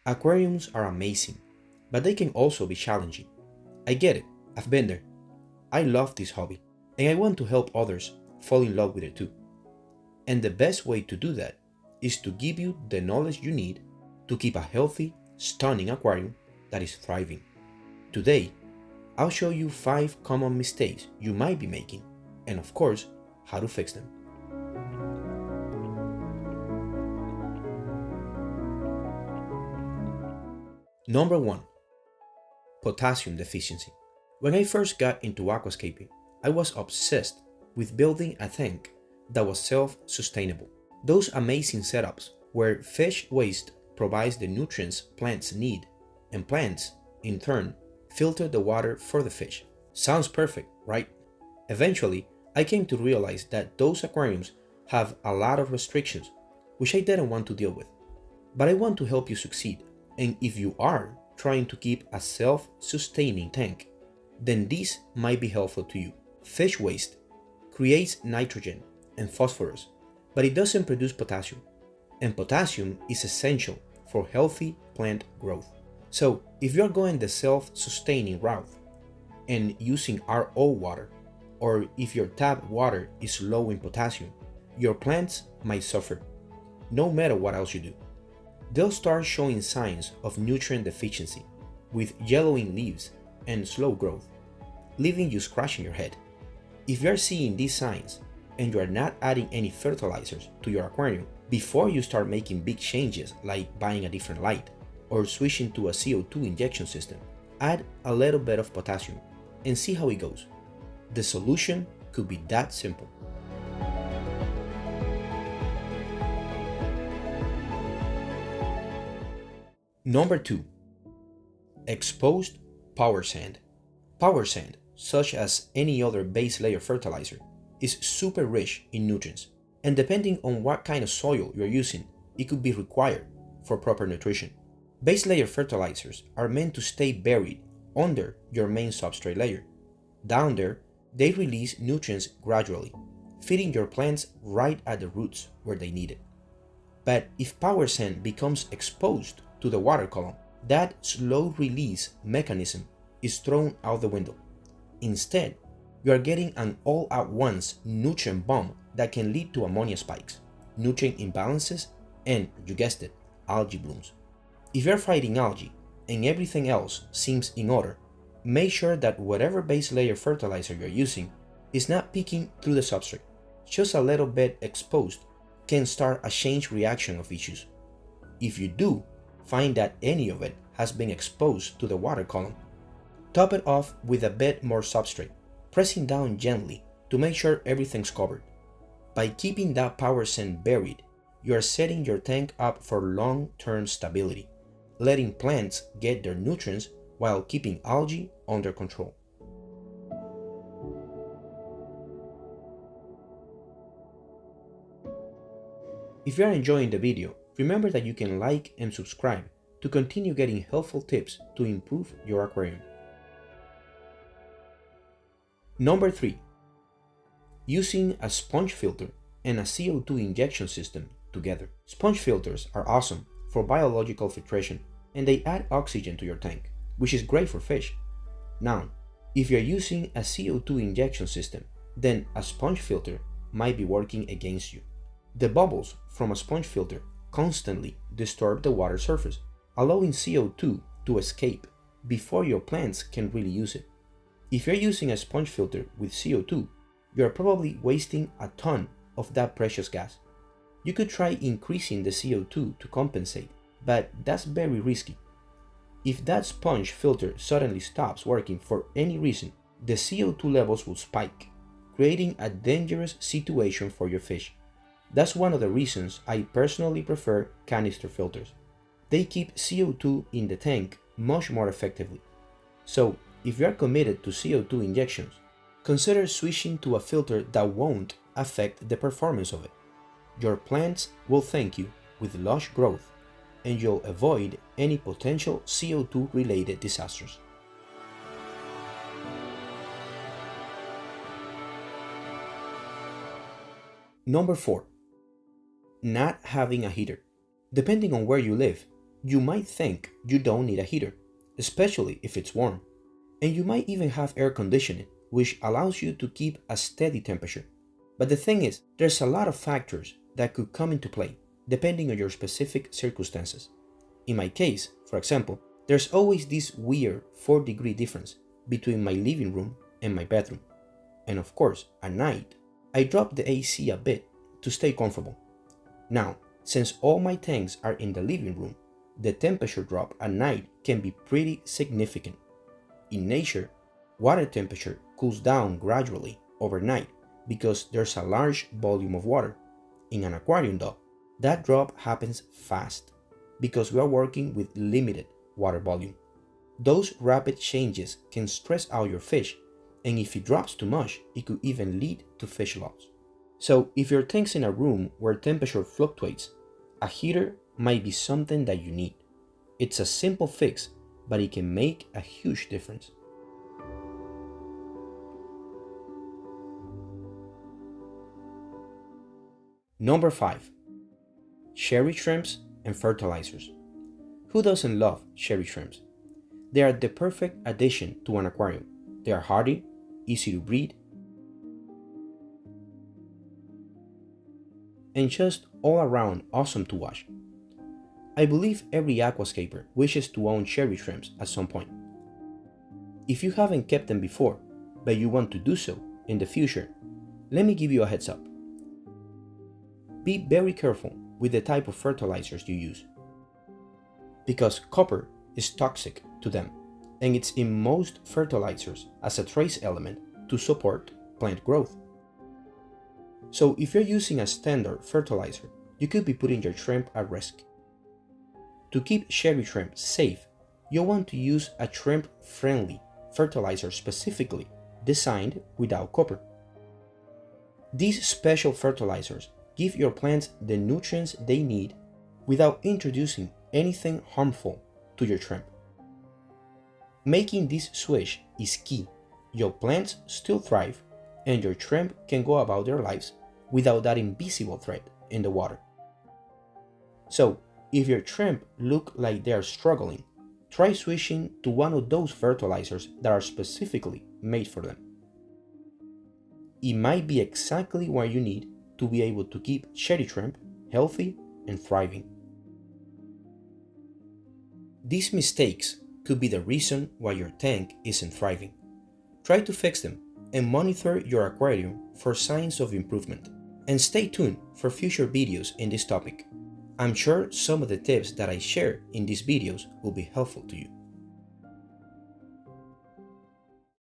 Aquariums are amazing, but they can also be challenging. I get it, I've been there. I love this hobby, and I want to help others fall in love with it too. And the best way to do that is to give you the knowledge you need to keep a healthy, stunning aquarium that is thriving. Today, I'll show you 5 common mistakes you might be making, and of course, how to fix them. Number 1. Potassium deficiency. When I first got into aquascaping, I was obsessed with building a tank that was self-sustainable. Those amazing setups where fish waste provides the nutrients plants need, and plants, in turn, filter the water for the fish. Sounds perfect, right? Eventually, I came to realize that those aquariums have a lot of restrictions, which I didn't want to deal with. But I want to help you succeed, and if you are trying to keep a self-sustaining tank, then this might be helpful to you. Fish waste creates nitrogen and phosphorus, but it doesn't produce potassium, and potassium is essential for healthy plant growth. So, if you're going the self-sustaining route and using RO water, or if your tap water is low in potassium, your plants might suffer, no matter what else you do. They'll start showing signs of nutrient deficiency, with yellowing leaves and slow growth, leaving you scratching your head. If you're seeing these signs and you are not adding any fertilizers to your aquarium before you start making big changes like buying a different light or switching to a CO2 injection system, add a little bit of potassium and see how it goes. The solution could be that simple. Number 2. Exposed power sand. Power sand, such as any other base layer fertilizer, is super rich in nutrients, and depending on what kind of soil you're using, it could be required for proper nutrition. Base layer fertilizers are meant to stay buried under your main substrate layer. Down there, they release nutrients gradually, feeding your plants right at the roots where they need it. But if power sand becomes exposed to the water column, that slow release mechanism is thrown out the window. Instead, you are getting an all-at-once nutrient bomb that can lead to ammonia spikes, nutrient imbalances, and, you guessed it, algae blooms. If you're fighting algae and everything else seems in order, make sure that whatever base layer fertilizer you're using is not peeking through the substrate. Just a little bit exposed can start a chain reaction of issues. If you do find that any of it has been exposed to the water column, top it off with a bit more substrate, pressing down gently to make sure everything's covered. By keeping that power sand buried, you are setting your tank up for long-term stability, letting plants get their nutrients while keeping algae under control. If you are enjoying the video, remember that you can like and subscribe to continue getting helpful tips to improve your aquarium. Number 3. Using a sponge filter and a CO2 injection system together. Sponge filters are awesome for biological filtration, and they add oxygen to your tank, which is great for fish. Now, if you're using a CO2 injection system, then a sponge filter might be working against you. The bubbles from a sponge filter constantly disturb the water surface, allowing CO2 to escape before your plants can really use it. If you're using a sponge filter with CO2, you're probably wasting a ton of that precious gas. You could try increasing the CO2 to compensate, but that's very risky. If that sponge filter suddenly stops working for any reason, the CO2 levels will spike, creating a dangerous situation for your fish. That's one of the reasons I personally prefer canister filters. They keep CO2 in the tank much more effectively. So, if you are committed to CO2 injections, consider switching to a filter that won't affect the performance of it. Your plants will thank you with lush growth, and you'll avoid any potential CO2 related disasters. Number 4. Not having a heater. Depending on where you live, You might think you don't need a heater, especially if it's warm, and you might even have air conditioning, which allows you to keep a steady temperature. But the thing is, there's a lot of factors that could come into play depending on your specific circumstances. In my case, for example, there's always this weird 4-degree difference between my living room and my bedroom. And of course, at night, I drop the AC a bit to stay comfortable. Now, since all my tanks are in the living room, the temperature drop at night can be pretty significant. In nature, water temperature cools down gradually overnight because there's a large volume of water. In an aquarium though, that drop happens fast because we are working with limited water volume. Those rapid changes can stress out your fish, and if it drops too much, it could even lead to fish loss. So if your tank's in a room where temperature fluctuates, a heater might be something that you need. It's a simple fix, but it can make a huge difference. Number 5. Cherry shrimps and fertilizers. Who doesn't love cherry shrimps? They are the perfect addition to an aquarium. They are hardy, easy to breed, and just all around awesome to watch. I believe every aquascaper wishes to own cherry shrimps at some point. If you haven't kept them before, but you want to do so in the future, let me give you a heads up. Be very careful with the type of fertilizers you use, because copper is toxic to them, and it's in most fertilizers as a trace element to support plant growth. So if you're using a standard fertilizer, you could be putting your shrimp at risk. To keep cherry shrimp safe, you'll want to use a shrimp-friendly fertilizer specifically designed without copper. These special fertilizers give your plants the nutrients they need without introducing anything harmful to your shrimp. Making this switch is key. Your plants still thrive, and your shrimp can go about their lives without that invisible threat in the water. So, if your shrimp look like they are struggling, try switching to one of those fertilizers that are specifically made for them. It might be exactly what you need to be able to keep cherry shrimp healthy and thriving. These mistakes could be the reason why your tank isn't thriving. Try to fix them and monitor your aquarium for signs of improvement. And stay tuned for future videos in this topic. I'm sure some of the tips that I share in these videos will be helpful to you.